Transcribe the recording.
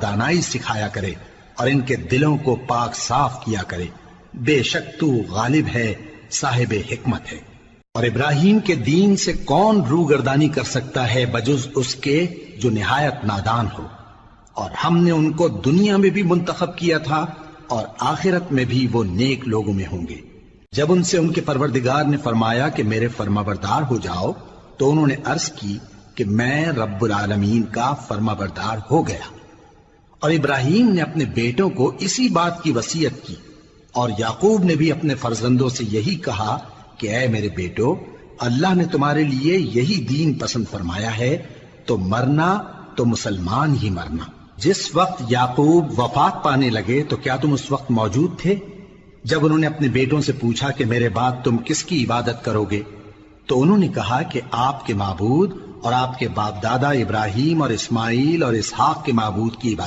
دانائی سکھایا کرے اور ان کے دلوں کو پاک صاف کیا کرے، بے شک تو غالب ہے، صاحب حکمت ہے۔ اور ابراہیم کے دین سے کون روگردانی کر سکتا ہے بجز اس کے جو نہایت نادان ہو؟ اور ہم نے ان کو دنیا میں بھی منتخب کیا تھا اور آخرت میں بھی وہ نیک لوگوں میں ہوں گے۔ جب ان سے ان کے پروردگار نے فرمایا کہ میرے فرمانبردار ہو جاؤ تو انہوں نے عرض کی کہ میں رب العالمین کا فرمانبردار ہو گیا۔ اور ابراہیم نے اپنے بیٹوں کو اسی بات کی وصیت کی، اور یعقوب نے بھی اپنے فرزندوں سے یہی کہا کہ اے میرے بیٹو، اللہ نے تمہارے لیے یہی دین پسند فرمایا ہے، تو مرنا تو مسلمان ہی مرنا۔ جس وقت یعقوب وفات پانے لگے تو کیا تم اس وقت موجود تھے جب انہوں نے اپنے بیٹوں سے پوچھا کہ میرے بعد تم کس کی عبادت کرو گے؟ تو انہوں نے کہا کہ آپ کے معبود اور آپ کے باپ دادا ابراہیم اور اسماعیل اور اسحاق کے معبود کی عبادت